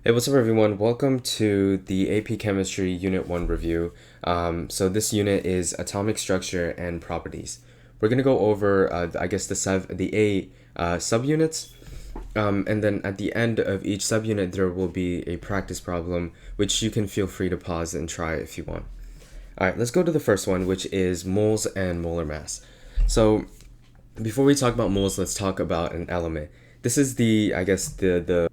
Hey, what's up everyone? Welcome to the AP Chemistry Unit 1 review. So this unit is Atomic Structure and Properties. We're going to go over, the eight subunits, and then at the end of each subunit there will be a practice problem, which you can feel free to pause and try if you want. Alright, let's go to the first one, which is moles and molar mass. So before we talk about moles, let's talk about an element. This is the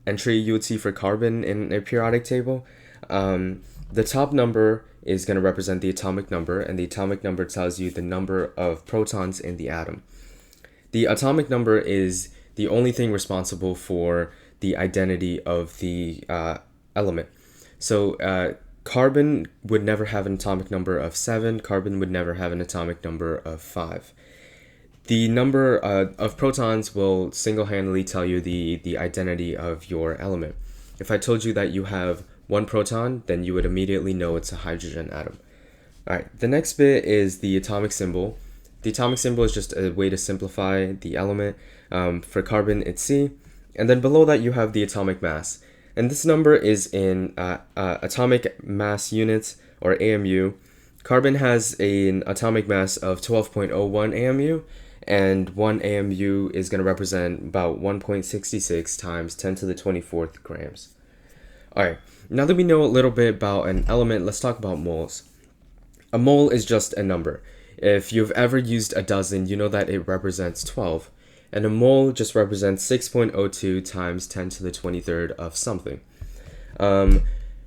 entry you would see for carbon in a periodic table. The top number is going to represent the atomic number, and the atomic number tells you the number of protons in the atom. The atomic number is the only thing responsible for the identity of the element. So carbon would never have an atomic number of 7, carbon would never have an atomic number of 5. The number of protons will single-handedly tell you the identity of your element. If I told you that you have one proton, then you would immediately know it's a hydrogen atom. Alright, the next bit is the atomic symbol. The atomic symbol is just a way to simplify the element. For carbon, it's C. And then below that, you have the atomic mass. And this number is in atomic mass units, or AMU. Carbon has an atomic mass of 12.01 AMU, and 1 AMU is going to represent about 1.66 times 10 to the 24th grams. Alright, now that we know a little bit about an element, let's talk about moles. A mole is just a number. If you've ever used a dozen, you know that it represents 12. And a mole just represents 6.02 times 10 to the 23rd of something.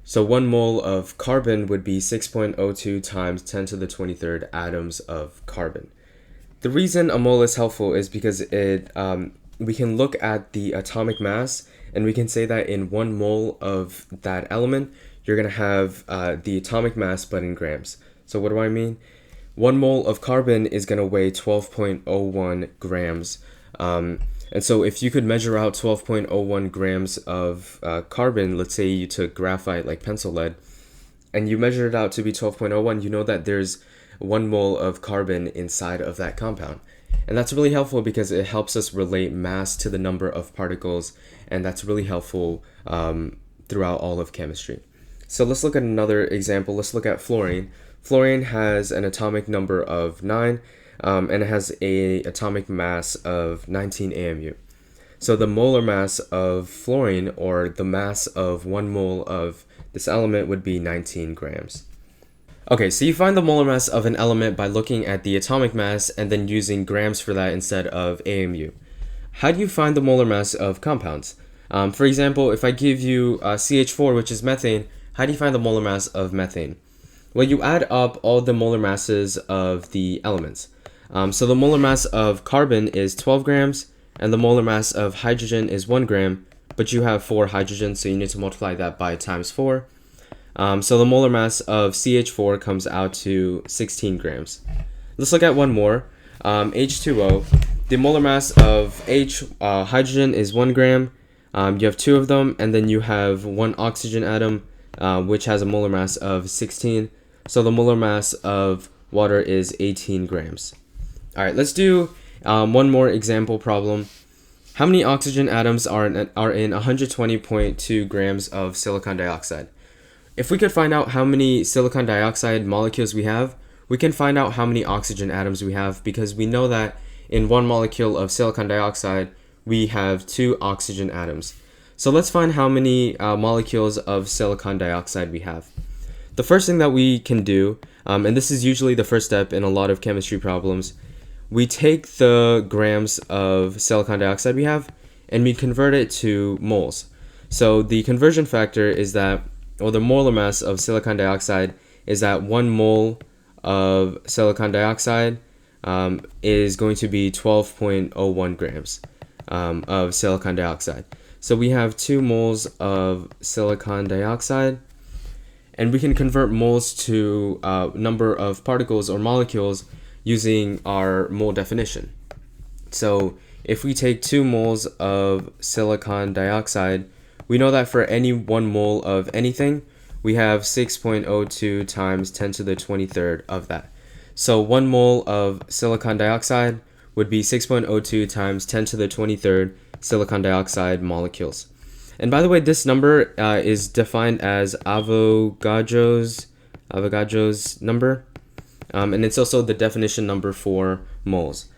So 1 mole of carbon would be 6.02 times 10 to the 23rd atoms of carbon. The reason a mole is helpful is because we can look at the atomic mass and we can say that in 1 mole of that element, you're going to have the atomic mass but in grams. So what do I mean? 1 mole of carbon is going to weigh 12.01 grams. And so if you could measure out 12.01 grams of carbon, let's say you took graphite like pencil lead, and you measure it out to be 12.01, you know that there's 1 mole of carbon inside of that compound. And that's really helpful because it helps us relate mass to the number of particles, and that's really helpful throughout all of chemistry. So let's look at another example. Let's look at fluorine. Fluorine has an atomic number of 9, and it has an atomic mass of 19 AMU. So the molar mass of fluorine, or the mass of 1 mole of this element, would be 19 grams. Okay, so you find the molar mass of an element by looking at the atomic mass and then using grams for that instead of AMU. How do you find the molar mass of compounds? For example, if I give you CH4, which is methane, how do you find the molar mass of methane? Well, you add up all the molar masses of the elements. So the molar mass of carbon is 12 grams, and the molar mass of hydrogen is 1 gram, but you have 4 hydrogens, so you need to multiply that by times 4. So the molar mass of CH4 comes out to 16 grams. Let's look at one more. H2O. The molar mass of hydrogen is 1 gram. You have 2 of them, and then you have 1 oxygen atom, which has a molar mass of 16. So the molar mass of water is 18 grams. Alright, let's do one more example problem. How many oxygen atoms are in 120.2 grams of silicon dioxide? If we could find out how many silicon dioxide molecules we have, we can find out how many oxygen atoms we have, because we know that in 1 molecule of silicon dioxide, we have 2 oxygen atoms. So let's find how many molecules of silicon dioxide we have. The first thing that we can do, and this is usually the first step in a lot of chemistry problems, we take the grams of silicon dioxide we have and we convert it to moles. So the conversion factor is that, or the molar mass of silicon dioxide is that 1 mole of silicon dioxide is going to be 12.01 grams of silicon dioxide. So we have 2 moles of silicon dioxide, and we can convert moles to number of particles or molecules using our mole definition. So if we take 2 moles of silicon dioxide, we know that for any 1 mole of anything, we have 6.02 times 10 to the 23rd of that. So 1 mole of silicon dioxide would be 6.02 times 10 to the 23rd silicon dioxide molecules. And by the way, this number is defined as Avogadro's number, and it's also the definition number for moles.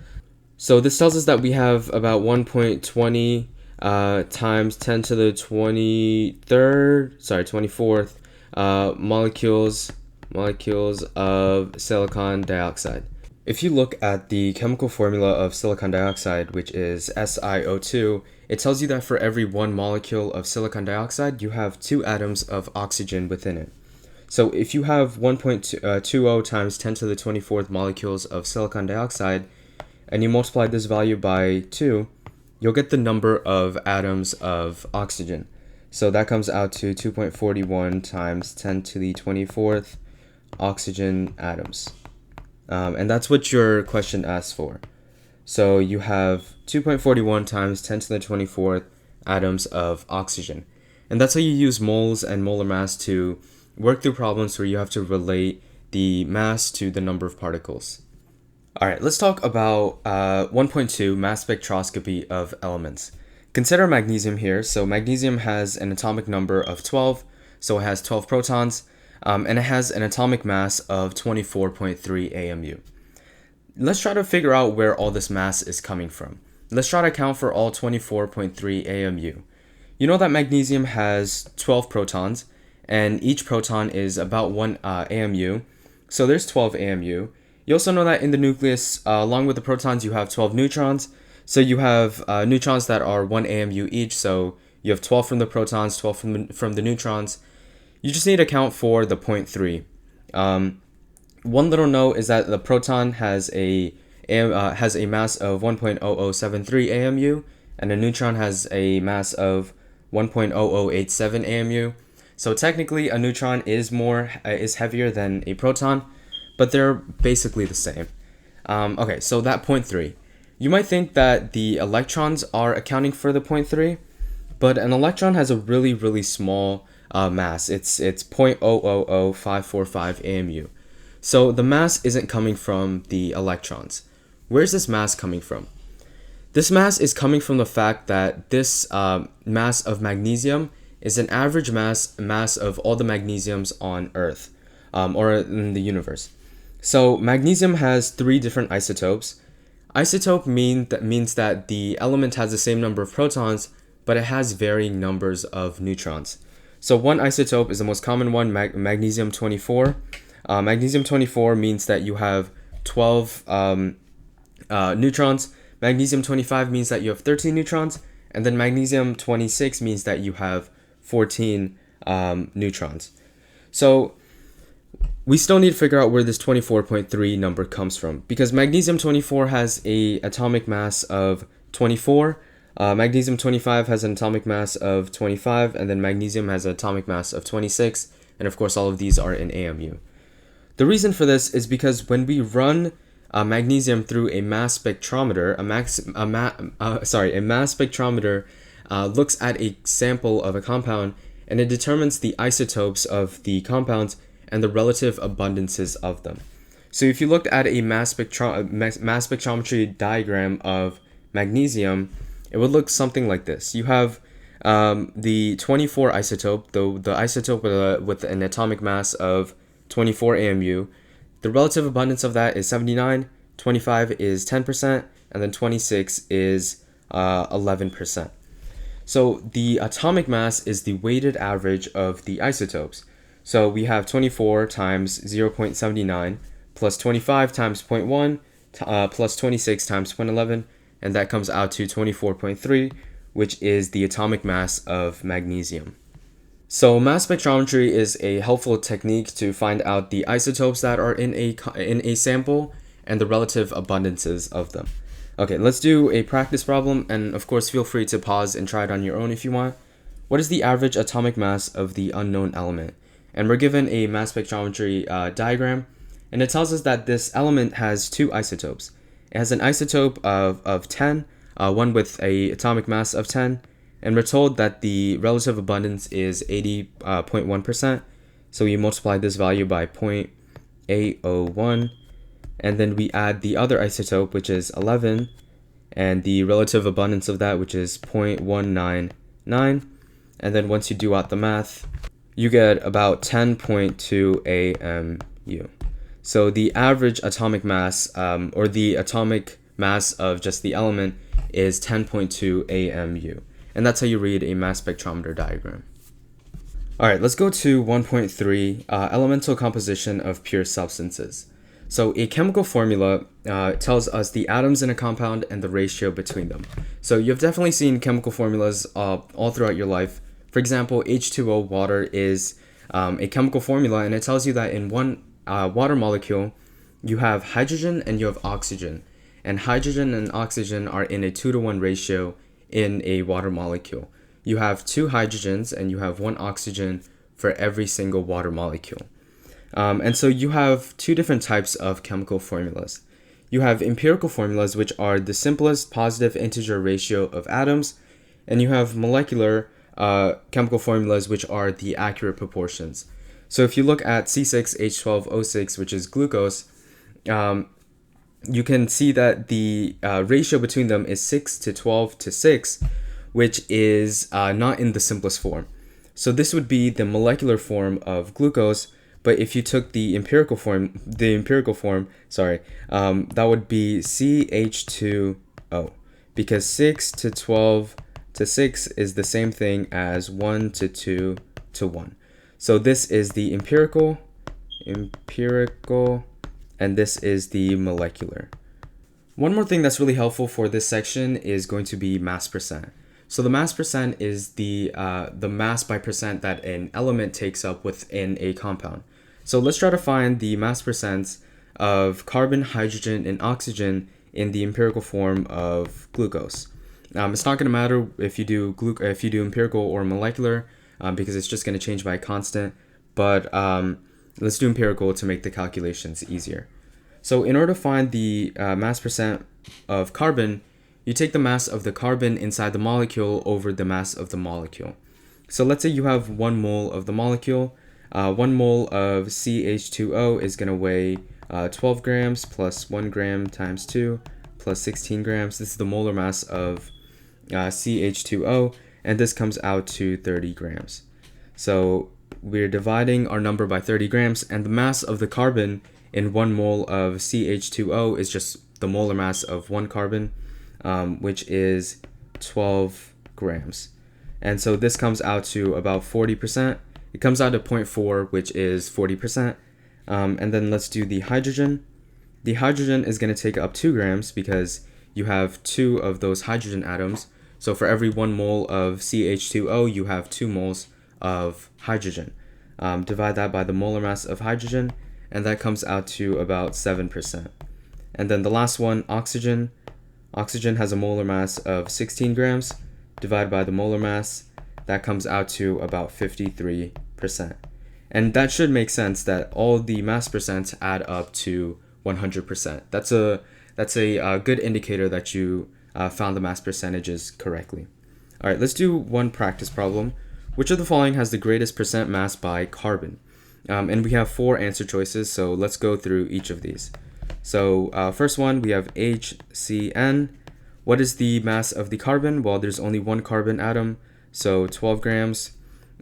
So this tells us that we have about 1.20 times 10 to the 24th molecules of silicon dioxide. If you look at the chemical formula of silicon dioxide, which is SiO2, it tells you that for every one molecule of silicon dioxide, you have 2 atoms of oxygen within it. So if you have 1.20 times 10 to the 24th molecules of silicon dioxide, and you multiply this value by 2, you'll get the number of atoms of oxygen. So that comes out to 2.41 times 10 to the 24th oxygen atoms. And that's what your question asks for. So you have 2.41 times 10 to the 24th atoms of oxygen. And that's how you use moles and molar mass to work through problems where you have to relate the mass to the number of particles. All right, let's talk about 1.2 mass spectroscopy of elements. Consider magnesium here. So magnesium has an atomic number of 12, so it has 12 protons, and it has an atomic mass of 24.3 AMU. Let's try to figure out where all this mass is coming from. Let's try to account for all 24.3 AMU. You know that magnesium has 12 protons, and each proton is about 1 AMU, so there's 12 AMU. You also know that in the nucleus, along with the protons, you have 12 neutrons. So you have neutrons that are 1 AMU each. So you have 12 from the protons, 12 from the neutrons. You just need to account for the 0.3. One little note is that the proton has a mass of 1.0073 AMU, and a neutron has a mass of 1.0087 AMU. So technically, a neutron is heavier than a proton, but they're basically the same. Okay, so that 0.3. You might think that the electrons are accounting for the 0.3, but an electron has a really, really small mass. It's 0.000545 AMU. So the mass isn't coming from the electrons. Where's this mass coming from? This mass is coming from the fact that this mass of magnesium is an average mass of all the magnesiums on Earth, or in the universe. So magnesium has 3 different isotopes. Isotope means that the element has the same number of protons, but it has varying numbers of neutrons. So one isotope is the most common one, magnesium 24. Magnesium 24 means that you have 12 neutrons. Magnesium 25 means that you have 13 neutrons. And then magnesium 26 means that you have 14 neutrons. So we still need to figure out where this 24.3 number comes from, because magnesium 24 has a atomic mass of 24, magnesium 25 has an atomic mass of 25, and then magnesium has an atomic mass of 26, and of course all of these are in AMU. The reason for this is because when we run magnesium through a mass spectrometer, a mass spectrometer looks at a sample of a compound, and it determines the isotopes of the compounds and the relative abundances of them. So if you looked at a mass spectrometry diagram of magnesium, it would look something like this. You have the 24 isotope, the isotope with an atomic mass of 24 AMU. The relative abundance of that is 79, 25 is 10%, and then 26 is 11%. So the atomic mass is the weighted average of the isotopes. So we have 24 times 0.79 plus 25 times 0.1 plus 26 times 0.11, and that comes out to 24.3, which is the atomic mass of magnesium. So mass spectrometry is a helpful technique to find out the isotopes that are in a sample and the relative abundances of them. Okay, let's do a practice problem, and of course feel free to pause and try it on your own if you want. What is the average atomic mass of the unknown element? And we're given a mass spectrometry diagram, and it tells us that this element has 2 isotopes. It has an isotope of 10, one with a atomic mass of 10, and we're told that the relative abundance is 80.1%. So we multiply this value by 0.801, and then we add the other isotope, which is 11, and the relative abundance of that, which is 0.199, And then once you do out the math, you get about 10.2 AMU. So the average atomic mass, or the atomic mass of just the element, is 10.2 AMU. And that's how you read a mass spectrometer diagram. All right, let's go to 1.3, elemental composition of pure substances. So a chemical formula tells us the atoms in a compound and the ratio between them. So you've definitely seen chemical formulas all throughout your life. For example, H2O, water, is a chemical formula, and it tells you that in one water molecule, you have hydrogen and you have oxygen. And hydrogen and oxygen are in a 2-to-1 ratio in a water molecule. You have 2 hydrogens and you have 1 oxygen for every single water molecule. And so you have 2 different types of chemical formulas. You have empirical formulas, which are the simplest positive integer ratio of atoms, and you have molecular chemical formulas, which are the accurate proportions. So if you look at C6H12O6, which is glucose, you can see that the ratio between them is 6 to 12 to 6, which is not in the simplest form. So this would be the molecular form of glucose, but if you took the empirical form, that would be CH2O, because 6 to 12 to 6 is the same thing as 1 to 2 to 1. So this is the empirical, and this is the molecular. One more thing that's really helpful for this section is going to be mass percent. So the mass percent is the mass by percent that an element takes up within a compound. So let's try to find the mass percents of carbon, hydrogen, and oxygen in the empirical form of glucose. It's not going to matter if you do empirical or molecular, because it's just going to change by a constant. But let's do empirical to make the calculations easier. So in order to find the mass percent of carbon, you take the mass of the carbon inside the molecule over the mass of the molecule. So let's say you have 1 mole of the molecule. 1 mole of CH2O is going to weigh 12 grams plus 1 gram times 2 plus 16 grams. This is the molar mass of CH2O, and this comes out to 30 grams. So we're dividing our number by 30 grams, and the mass of the carbon in 1 mole of CH2O is just the molar mass of 1 carbon, which is 12 grams. And so this comes out to about 40%. It comes out to 0.4, which is 40%. And then let's do the hydrogen. The hydrogen is going to take up 2 grams because you have 2 of those hydrogen atoms. So for every 1 mole of CH2O, you have 2 moles of hydrogen. Divide that by the molar mass of hydrogen, and that comes out to about 7%. And then the last one, oxygen. Oxygen has a molar mass of 16 grams. Divide by the molar mass, that comes out to about 53%. And that should make sense that all the mass percents add up to 100%. That's a good indicator that you found the mass percentages correctly. All right, let's do one practice problem. Which of the following has the greatest percent mass by carbon? And we have 4 answer choices, so let's go through each of these. So first one, we have HCN. What is the mass of the carbon? Well, there's only 1 carbon atom, so 12 grams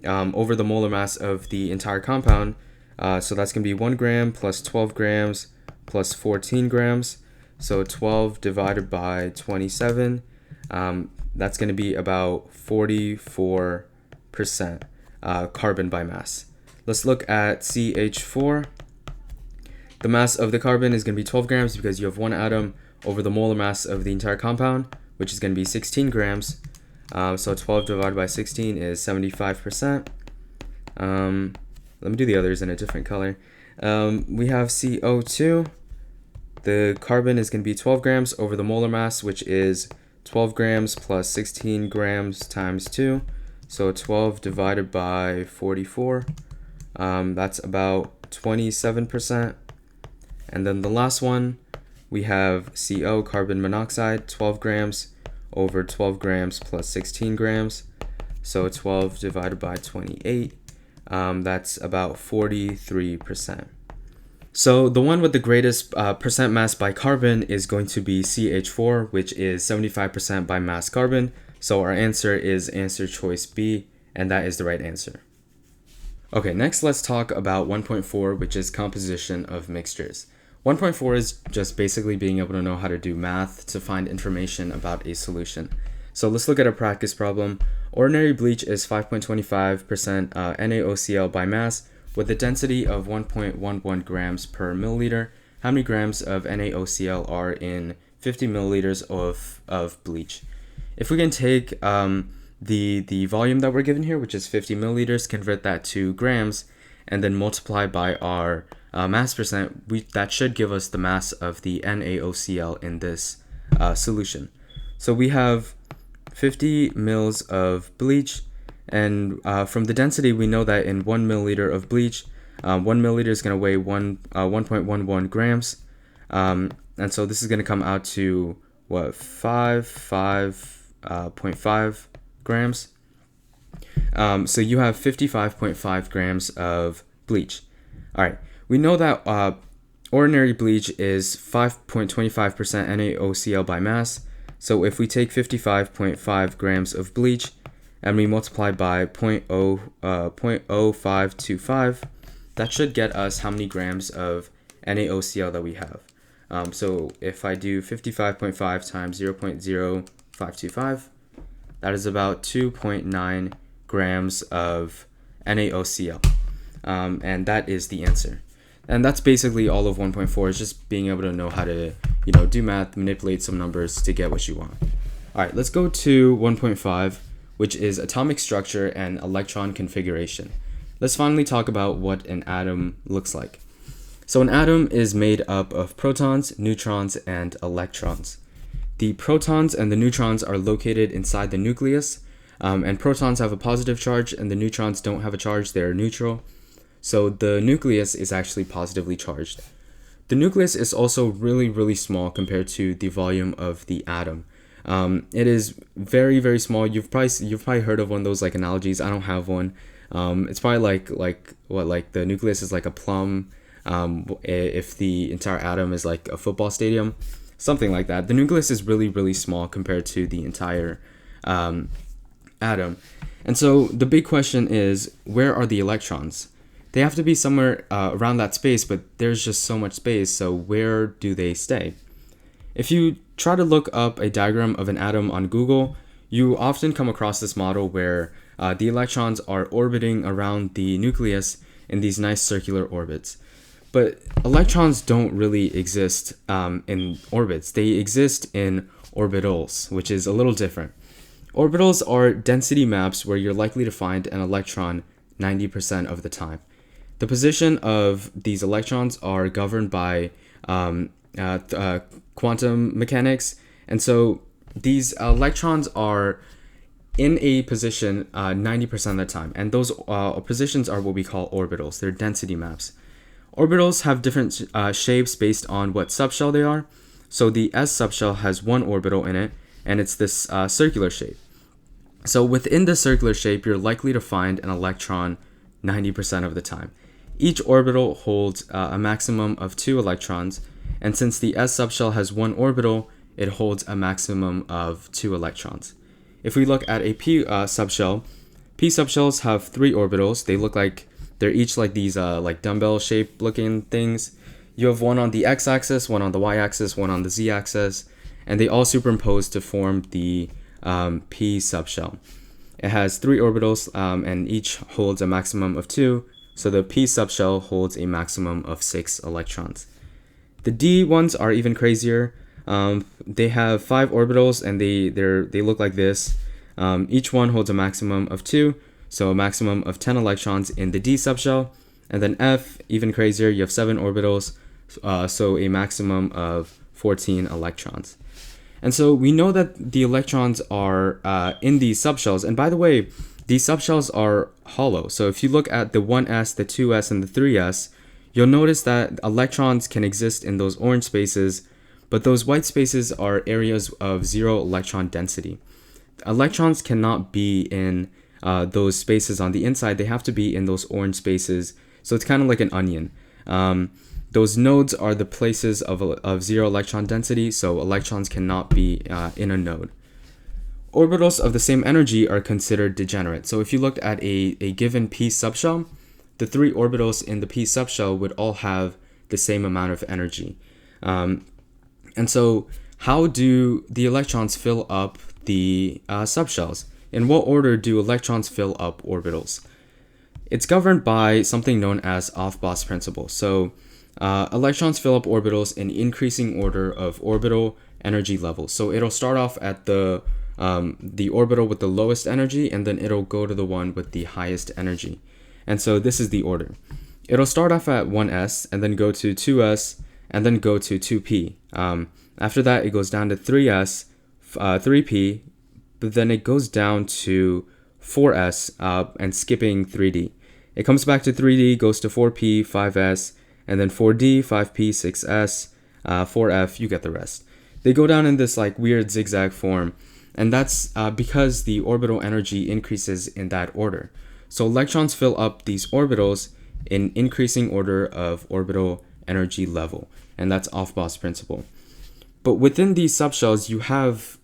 over the molar mass of the entire compound. So that's going to be 1 gram plus 12 grams plus 14 grams. So 12 divided by 27, that's going to be about 44% carbon by mass. Let's look at CH4. The mass of the carbon is going to be 12 grams because you have 1 atom over the molar mass of the entire compound, which is going to be 16 grams. So 12 divided by 16 is 75%. Let me do the others in a different color. We have CO2. The carbon is going to be 12 grams over the molar mass, which is 12 grams plus 16 grams times 2. So 12 divided by 44, that's about 27%. And then the last one, we have CO, carbon monoxide, 12 grams over 12 grams plus 16 grams. So 12 divided by 28, that's about 43%. So the one with the greatest percent mass by carbon is going to be CH4, which is 75% by mass carbon. So our answer is answer choice B, and that is the right answer. Okay, next let's talk about 1.4, which is composition of mixtures. 1.4 is just basically being able to know how to do math to find information about a solution. So let's look at a practice problem. Ordinary bleach is 5.25% NaOCl by mass with a density of 1.11 grams per milliliter. How many grams of NaOCl are in 50 milliliters of bleach? If we can take the volume that we're given here, which is 50 milliliters, convert that to grams, and then multiply by our mass percent, that should give us the mass of the NaOCl in this solution. So we have 50 mils of bleach, and from the density, we know that in 1 milliliter of bleach, 1 milliliter is going to weigh 1.11 grams, and so this is going to come out to what, 5.5 grams. So you have 55.5 grams of bleach. All right, we know that ordinary bleach is 5.25% NaOCl by mass. So if we take 55.5 grams of bleach and we multiply by 0.0525, that should get us how many grams of NaOCl that we have. So if I do 55.5 times 0.0525, that is about 2.9 grams of NaOCl. And that is the answer. And that's basically all of 1.4, is just being able to know how to, do math, manipulate some numbers to get what you want. All right, let's go to 1.5, which is atomic structure and electron configuration. Let's finally talk about what an atom looks like. So an atom is made up of protons, neutrons, and electrons. The protons and the neutrons are located inside the nucleus, and protons have a positive charge and the neutrons don't have a charge, they're neutral. So the nucleus is actually positively charged. The nucleus is also really, really small compared to the volume of the atom. It is very, very small. You've probably heard of one of those like analogies. I don't have one. It's probably like the nucleus is like a plum. If the entire atom is like a football stadium, something like that. The nucleus is really, really small compared to the entire atom. And so the big question is, where are the electrons? They have to be somewhere around that space, but there's just so much space, so where do they stay? If you try to look up a diagram of an atom on Google, you often come across this model where the electrons are orbiting around the nucleus in these nice circular orbits. But electrons don't really exist in orbits. They exist in orbitals, which is a little different. Orbitals are density maps where you're likely to find an electron 90% of the time. The position of these electrons are governed by quantum mechanics, and so these electrons are in a position 90% of the time, and those positions are what we call orbitals. They're density maps. Orbitals have different shapes based on what subshell they are. So the S subshell has one orbital in it, and it's this circular shape. So within the circular shape, you're likely to find an electron 90% of the time. Each orbital holds a maximum of 2 electrons, and since the S subshell has one orbital, it holds a maximum of 2 electrons. If we look at a P subshell have 3 orbitals. They look like they're each like these like dumbbell shaped looking things. You have one on the x-axis, one on the y-axis, one on the z-axis, and they all superimpose to form the P subshell. It has 3 orbitals and each holds a maximum of 2. So the P subshell holds a maximum of 6 electrons. The D ones are even crazier. They have 5 orbitals and they look like this. Each one holds a maximum of 2, so a maximum of 10 electrons in the D subshell. And then F, even crazier, you have 7 orbitals, so a maximum of 14 electrons. And so we know that the electrons are in these subshells. And by the way, these subshells are hollow. So if you look at the 1s, the 2s, and the 3s, you'll notice that electrons can exist in those orange spaces, but those white spaces are areas of 0 electron density. Electrons cannot be in those spaces on the inside. They have to be in those orange spaces. So it's kind of like an onion. Those nodes are the places of 0 electron density, so electrons cannot be in a node. Orbitals of the same energy are considered degenerate. So if you looked at a given p subshell, the three orbitals in the p subshell would all have the same amount of energy. And so how do the electrons fill up the subshells? In what order do electrons fill up orbitals? It's governed by something known as Aufbau's principle. So electrons fill up orbitals in increasing order of orbital energy levels. So it'll start off at the orbital with the lowest energy, and then it'll go to the one with the highest energy. And so this is the order. It'll start off at 1s, and then go to 2s, and then go to 2p. After that, it goes down to 3s, 3p, but then it goes down to 4s, and skipping 3d. It comes back to 3d, goes to 4p, 5s, and then 4d, 5p, 6s, 4f, you get the rest. They go down in this like weird zigzag form, and that's because the orbital energy increases in that order. So electrons fill up these orbitals in increasing order of orbital energy level, and that's Aufbau's principle. But within these subshells, you have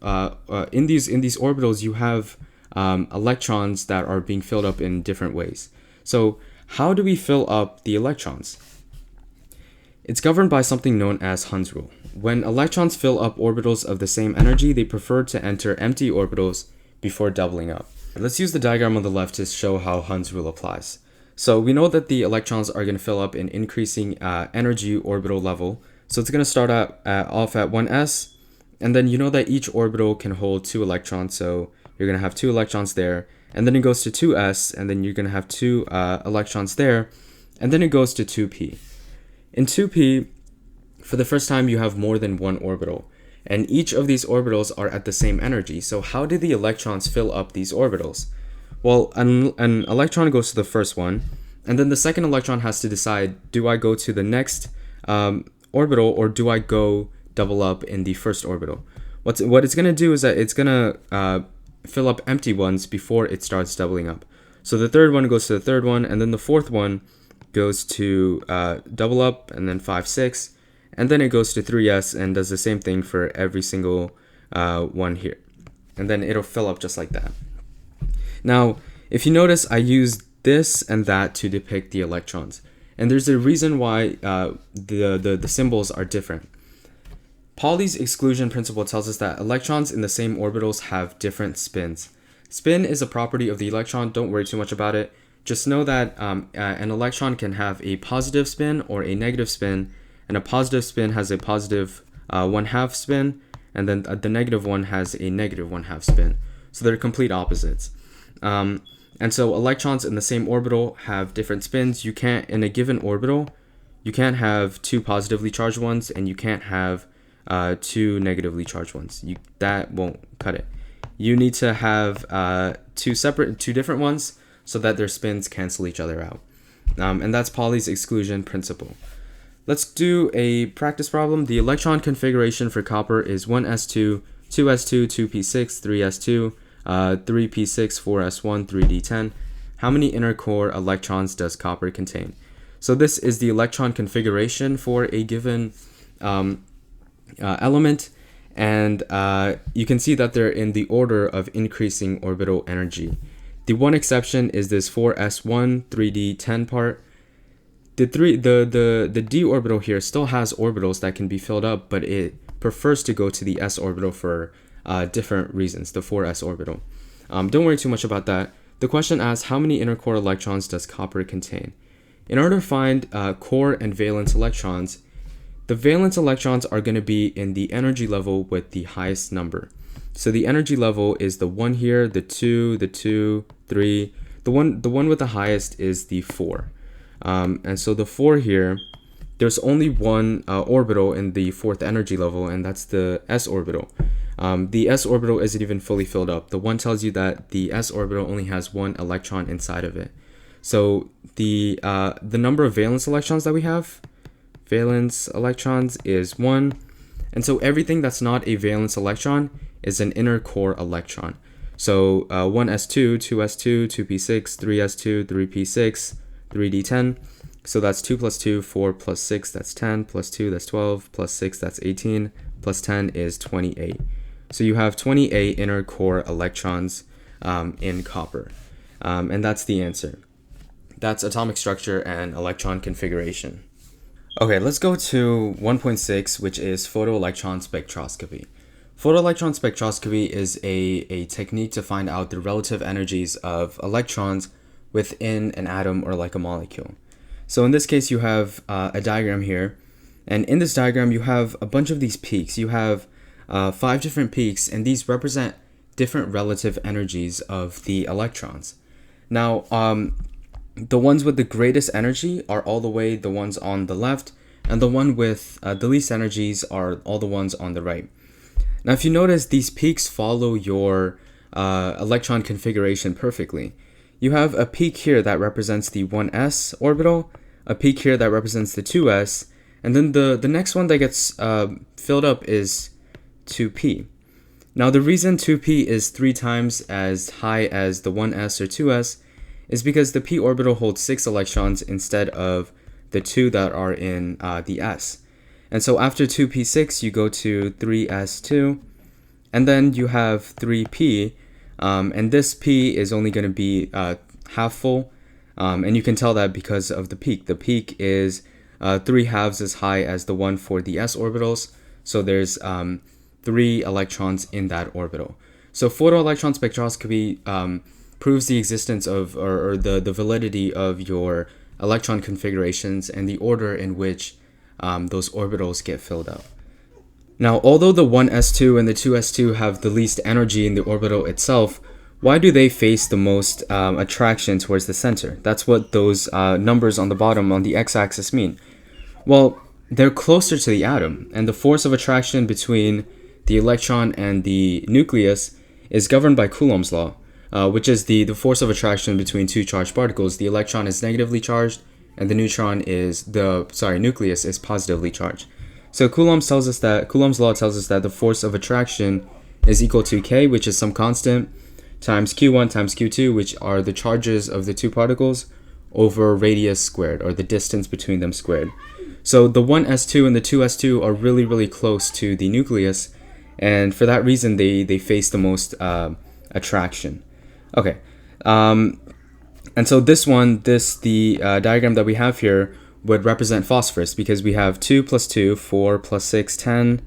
in these orbitals, you have electrons that are being filled up in different ways. So how do we fill up the electrons? It's governed by something known as Hund's rule. When electrons fill up orbitals of the same energy, they prefer to enter empty orbitals before doubling up. Let's use the diagram on the left to show how Hund's rule applies. So we know that the electrons are going to fill up in increasing energy orbital level. So it's going to start off at 1s, and then you know that each orbital can hold 2 electrons, so you're going to have 2 electrons there, and then it goes to 2s, and then you're going to have 2 electrons there, and then it goes to 2p. In 2p, for the first time, you have more than one orbital, and each of these orbitals are at the same energy. So how do the electrons fill up these orbitals? Well, an electron goes to the first one, and then the second electron has to decide, do I go to the next orbital, or do I go double up in the first orbital? What it's going to do is that it's going to fill up empty ones before it starts doubling up. So the third one goes to the third one, and then the fourth one goes to double up, and then 5, 6, and then it goes to 3s and does the same thing for every single one here. And then it'll fill up just like that. Now, if you notice, I used this and that to depict the electrons. And there's a reason why the symbols are different. Pauli's exclusion principle tells us that electrons in the same orbitals have different spins. Spin is a property of the electron. Don't worry too much about it. Just know that an electron can have a positive spin or a negative spin, and a positive spin has a positive 1/2 spin, and then the negative one has a negative 1/2 spin. So they're complete opposites. And so electrons in the same orbital have different spins. You can't, in a given orbital, you can't have 2 positively charged ones, and you can't have 2 negatively charged ones. That won't cut it. You need to have 2 different ones so that their spins cancel each other out. And that's Pauli's exclusion principle. Let's do a practice problem. The electron configuration for copper is 1s2, 2s2, 2p6, 3s2, 3p6, 4s1, 3d10. How many inner core electrons does copper contain? So this is the electron configuration for a given element, and you can see that they're in the order of increasing orbital energy. The one exception is this 4s1, 3d10 part. The d orbital here still has orbitals that can be filled up, but it prefers to go to the s orbital for different reasons, the 4s orbital. Don't worry too much about that. The question asks, how many inner core electrons does copper contain? In order to find core and valence electrons, the valence electrons are going to be in the energy level with the highest number. So the energy level is the 1 here, the 2, 3. The one with the highest is the 4. And so the 4 here, there's only one orbital in the 4th energy level, and that's the s orbital. The s orbital isn't even fully filled up. The 1 tells you that the s orbital only has 1 electron inside of it. So the number of valence electrons that we have, valence electrons, is 1. And so everything that's not a valence electron is an inner core electron. So 1s2, 2s2, 2p6, 3s2, 3p6, 3d10. So that's 2 plus 2, 4 plus 6, that's 10, plus 2, that's 12, plus 6, that's 18, plus 10 is 28. So you have 28 inner core electrons in copper. And that's the answer. That's atomic structure and electron configuration. Okay, let's go to 1.6, which is photoelectron spectroscopy. Photoelectron spectroscopy is a technique to find out the relative energies of electrons within an atom or like a molecule. So in this case, you have a diagram here. And in this diagram, you have a bunch of these peaks. You have 5 different peaks, and these represent different relative energies of the electrons. Now, the ones with the greatest energy are all the way the ones on the left, and the one with the least energies are all the ones on the right. Now, if you notice, these peaks follow your electron configuration perfectly. You have a peak here that represents the 1s orbital, a peak here that represents the 2s, and then the next one that gets filled up is 2p. Now, the reason 2p is 3 times as high as the 1s or 2s is because the p orbital holds 6 electrons instead of the 2 that are in the s. And so after 2p6, you go to 3s2, and then you have 3p, and this p is only going to be half full, and you can tell that because of the peak. The peak is 3 halves as high as the one for the s orbitals, so there's 3 electrons in that orbital. So photoelectron spectroscopy proves the existence of, or the validity of your electron configurations and the order in which those orbitals get filled up. Now, although the 1s2 and the 2s2 have the least energy in the orbital itself, why do they face the most attraction towards the center? That's what those numbers on the bottom on the x-axis mean. Well, they're closer to the atom, and the force of attraction between the electron and the nucleus is governed by Coulomb's law, which is the force of attraction between 2 charged particles. The electron is negatively charged, and the nucleus is positively charged. So Coulomb's law tells us that the force of attraction is equal to K, which is some constant, times Q1 times Q2, which are the charges of the 2 particles, over radius squared, or the distance between them squared. So the 1s2 and the 2s2 are really, really close to the nucleus, and for that reason, they face the most attraction. Okay, and so the diagram that we have here would represent phosphorus, because we have 2 plus 2, 4 plus 6, 10,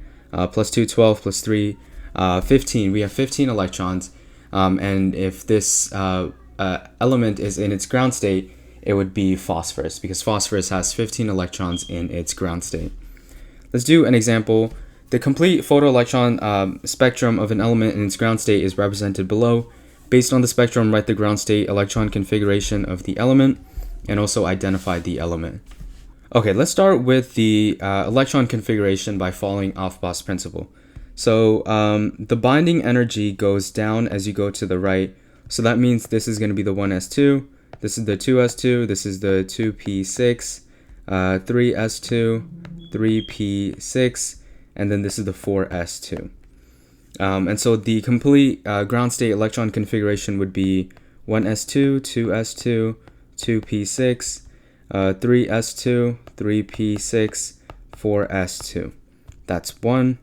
plus 2, 12, plus 3, 15. We have 15 electrons, and if this element is in its ground state, it would be phosphorus, because phosphorus has 15 electrons in its ground state. Let's do an example. The complete photoelectron spectrum of an element in its ground state is represented below. Based on the spectrum, write the ground state electron configuration of the element, and also identify the element. Okay, let's start with the electron configuration by following Aufbau's principle. So the binding energy goes down as you go to the right. So that means this is going to be the 1s2, this is the 2s2, this is the 2p6, 3s2, 3p6, and then this is the 4s2. And so the complete ground state electron configuration would be 1s2, 2s2, 2p6, 3s2, 3p6, 4s2. That's 1.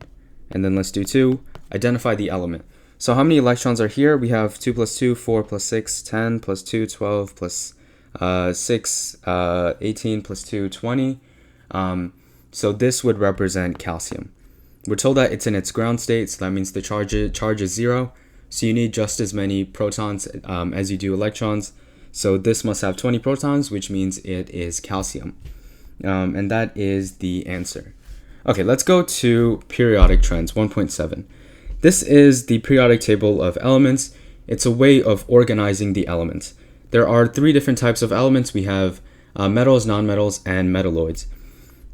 And then let's do 2. Identify the element. So how many electrons are here? We have 2 plus 2, 4 plus 6, 10, plus 2, 12, plus 6, 18, plus 2, 20. So this would represent calcium. We're told that it's in its ground state, so that means the charge is 0. So you need just as many protons as you do electrons. So this must have 20 protons, which means it is calcium. And that is the answer. Okay, let's go to periodic trends, 1.7. This is the periodic table of elements. It's a way of organizing the elements. There are 3 different types of elements. We have metals, nonmetals, and metalloids.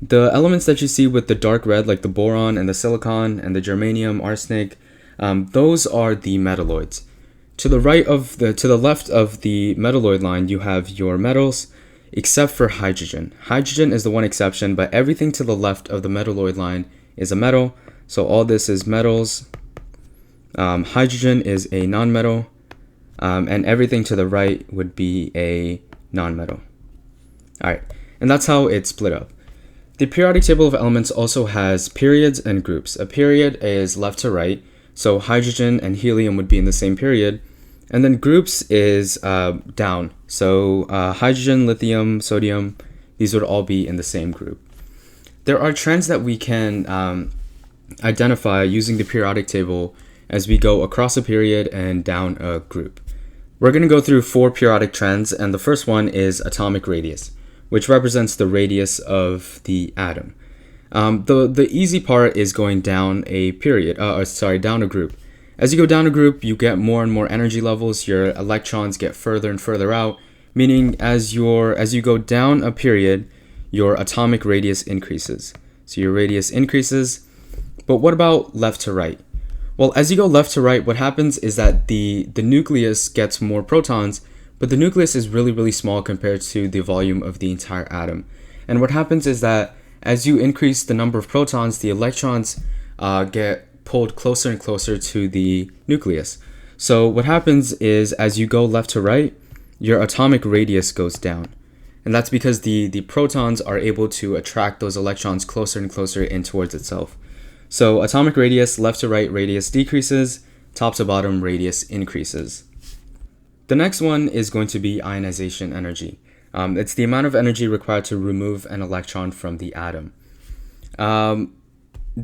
The elements that you see with the dark red, like the boron and the silicon and the germanium, arsenic, those are the metalloids. To the left of the metalloid line, you have your metals, except for hydrogen. Hydrogen is the one exception, but everything to the left of the metalloid line is a metal. So all this is metals. Hydrogen is a nonmetal, and everything to the right would be a nonmetal. All right, and that's how it's split up. The periodic table of elements also has periods and groups. A period is left to right, So hydrogen and helium would be in the same period. And then groups is down. So hydrogen, lithium, sodium, these would all be in the same group. There are trends that we can identify using the periodic table as we go across a period and down a group. We're going to go through 4 periodic trends, and the first one is atomic radius, which represents the radius of the atom. The easy part is going down a period, down a group. As you go down a group, you get more and more energy levels. Your electrons get further and further out, meaning as you go down a period, your atomic radius increases. So your radius increases. But what about left to right? Well, as you go left to right, what happens is that the nucleus gets more protons, but the nucleus is really, really small compared to the volume of the entire atom. And what happens is that as you increase the number of protons, the electrons get pulled closer and closer to the nucleus. So what happens is as you go left to right, your atomic radius goes down. And that's because the protons are able to attract those electrons closer and closer in towards itself. So atomic radius, left to right radius decreases, top to bottom radius increases. The next one is going to be ionization energy. It's the amount of energy required to remove an electron from the atom. The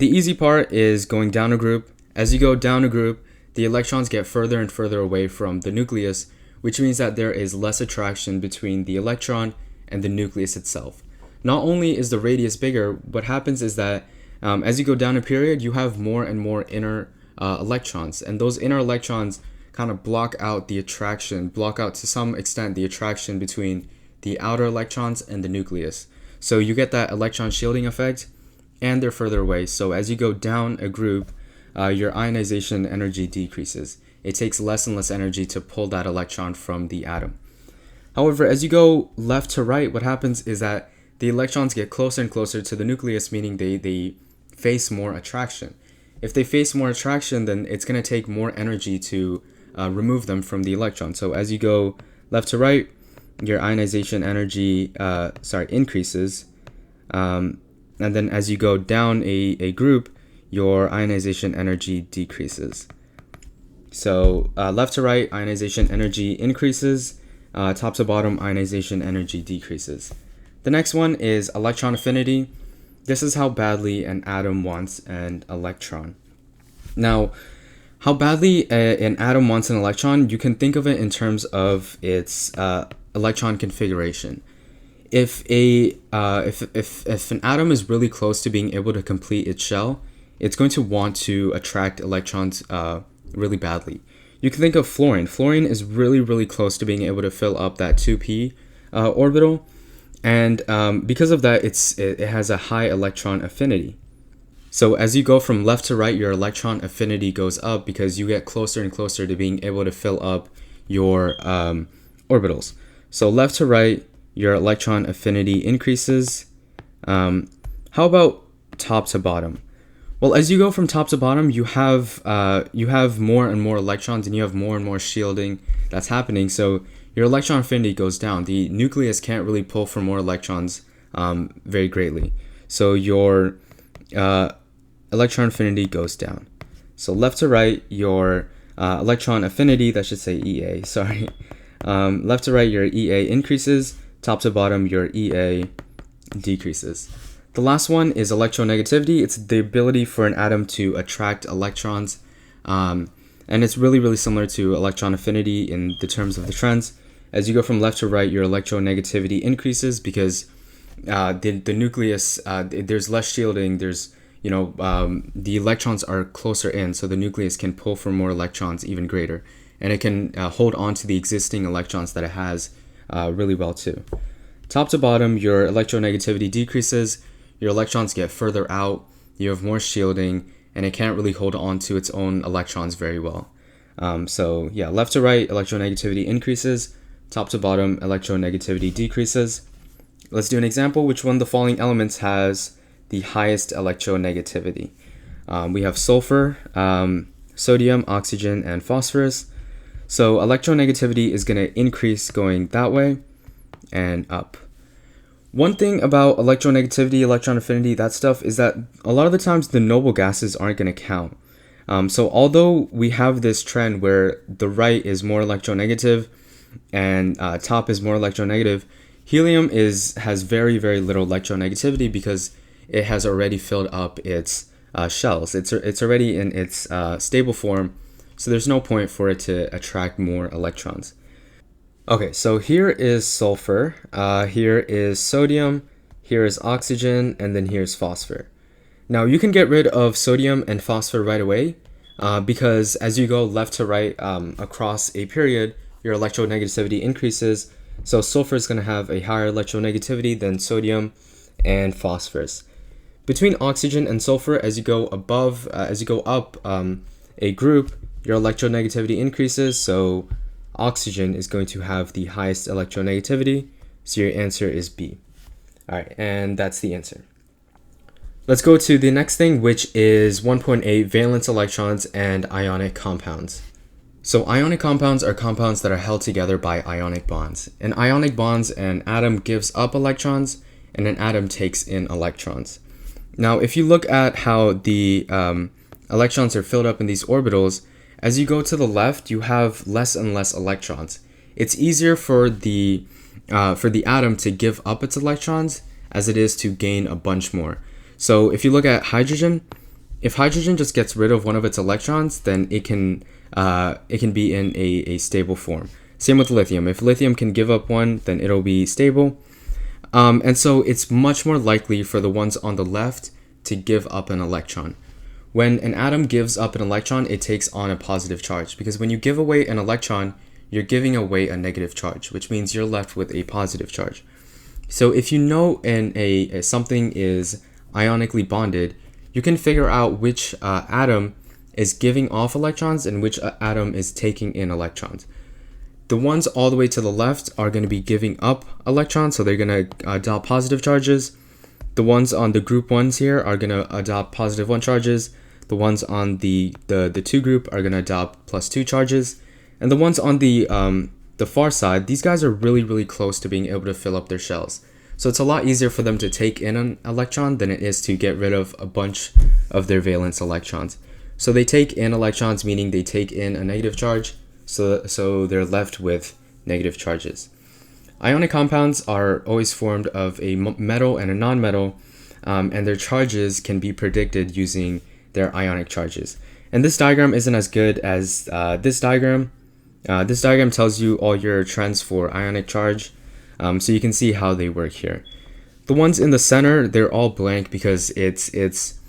easy part is going down a group. As you go down a group, the electrons get further and further away from the nucleus, which means that there is less attraction between the electron and the nucleus itself. Not only is the radius bigger, what happens is that as you go down a period, you have more and more inner electrons, and those inner electrons kind of block out to some extent the attraction between the outer electrons and the nucleus. So you get that electron shielding effect, and they're further away. So as you go down a group, your ionization energy decreases. It takes less and less energy to pull that electron from the atom. However, as you go left to right, what happens is that the electrons get closer and closer to the nucleus, meaning they face more attraction. If they face more attraction, then it's going to take more energy to remove them from the electron. So as you go left to right, your ionization energy increases. And then as you go down a group, your ionization energy decreases. So left to right, ionization energy increases. Top to bottom, ionization energy decreases. The next one is electron affinity. This is how badly an atom wants an electron. Now, how badly an atom wants an electron, you can think of it in terms of its electron configuration. If an atom is really close to being able to complete its shell, it's going to want to attract electrons really badly. You can think of fluorine. Fluorine is really, really close to being able to fill up that 2p orbital. And because of that, it has a high electron affinity. So as you go from left to right, your electron affinity goes up because you get closer and closer to being able to fill up your orbitals. So left to right, your electron affinity increases. How about top to bottom? Well, as you go from top to bottom, you have more and more electrons, and you have more and more shielding that's happening. So your electron affinity goes down. The nucleus can't really pull for more electrons very greatly. So your electron affinity goes down. So left to right, your electron affinity, that should say EA, sorry. Left to right, your EA increases. Top to bottom, your EA decreases. The last one is electronegativity. It's the ability for an atom to attract electrons. And it's really, really similar to electron affinity in the terms of the trends. As you go from left to right, your electronegativity increases because the nucleus, there's less shielding. There's, the electrons are closer in, so the nucleus can pull for more electrons even greater. And it can hold on to the existing electrons that it has really well too. Top to bottom, your electronegativity decreases. Your electrons get further out. You have more shielding, and it can't really hold on to its own electrons very well. So yeah, left to right, electronegativity increases. Top to bottom, electronegativity decreases. Let's do an example. Which one of the following elements has the highest electronegativity? We have sulfur, sodium, oxygen, and phosphorus. So electronegativity is going to increase going that way and up. One thing about electronegativity, electron affinity, that stuff, is that a lot of the times the noble gases aren't going to count. So although we have this trend where the right is more electronegative and top is more electronegative, helium has very, very little electronegativity because it has already filled up its shells. It's already in its stable form, so there's no point for it to attract more electrons. Okay, so here is sulfur, here is sodium, here is oxygen, and then here's phosphor. Now you can get rid of sodium and phosphor right away because as you go left to right across a period, your electronegativity increases. So sulfur is going to have a higher electronegativity than sodium and phosphorus. Between oxygen and sulfur, as you go up a group, your electronegativity increases. So oxygen is going to have the highest electronegativity. So your answer is B. All right, and that's the answer. Let's go to the next thing, which is 1.8 valence electrons and ionic compounds. So ionic compounds are compounds that are held together by ionic bonds. In ionic bonds, an atom gives up electrons and an atom takes in electrons. Now, if you look at how the electrons are filled up in these orbitals, as you go to the left, you have less and less electrons. It's easier for the atom to give up its electrons as it is to gain a bunch more. So if you look at hydrogen, if hydrogen just gets rid of one of its electrons, then it can be in a stable form. Same with lithium. If lithium can give up one, then it'll be stable. And so it's much more likely for the ones on the left to give up an electron. When an atom gives up an electron, it takes on a positive charge, because when you give away an electron, you're giving away a negative charge, which means you're left with a positive charge. So if you know something is ionically bonded, you can figure out which atom is giving off electrons and which atom is taking in electrons. The ones all the way to the left are going to be giving up electrons, so they're going to adopt positive charges. The ones on the group ones here are going to adopt positive 1 charges. The ones on the 2 group are going to adopt +2 charges. And the ones on the far side, these guys are really, really close to being able to fill up their shells. So it's a lot easier for them to take in an electron than it is to get rid of a bunch of their valence electrons. So they take in electrons, meaning they take in a negative charge, so they're left with negative charges. Ionic compounds are always formed of a metal and a non-metal, and their charges can be predicted using their ionic charges. And this diagram isn't as good as this diagram. This diagram tells you all your trends for ionic charge, so you can see how they work here. The ones in the center, they're all blank because it's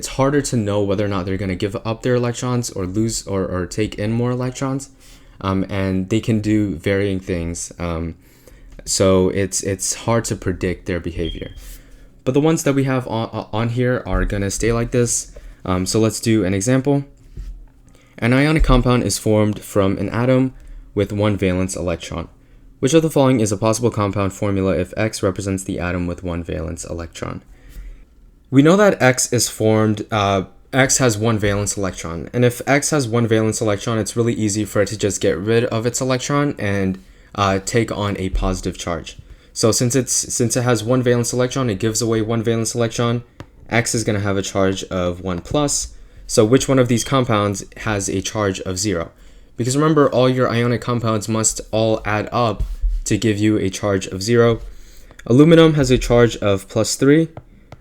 harder to know whether or not they're going to give up their electrons or lose or take in more electrons, and they can do varying things. So it's hard to predict their behavior. But the ones that we have on here are going to stay like this. So let's do an example. An ionic compound is formed from an atom with 1 valence electron. Which of the following is a possible compound formula if X represents the atom with 1 valence electron? We know that X is formed, X has 1 valence electron. And if X has 1 valence electron, it's really easy for it to just get rid of its electron and take on a positive charge. So since it has 1 valence electron, it gives away 1 valence electron. X is going to have a charge of 1 plus. So which one of these compounds has a charge of 0? Because remember, all your ionic compounds must all add up to give you a charge of 0. Aluminum has a charge of +3,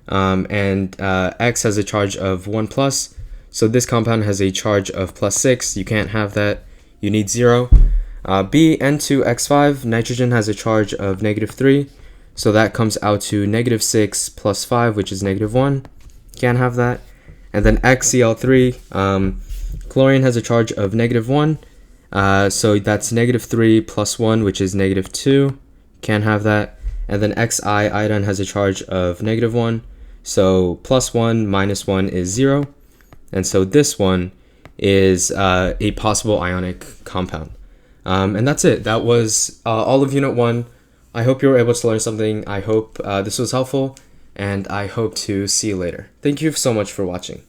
and X has a charge of 1 plus. So this compound has a charge of +6. You can't have that. You need 0. B, N2X5, nitrogen has a charge of -3. So that comes out to -6 plus 5, which is -1. Can't have that. And then XCl3, chlorine has a charge of -1. So that's -3 plus 1, which is -2. Can't have that. And then Xi, iodine, has a charge of -1. So +1 minus 1 is 0. And so this one is a possible ionic compound. And that's it. That was all of Unit 1. I hope you were able to learn something. I hope this was helpful, and I hope to see you later. Thank you so much for watching.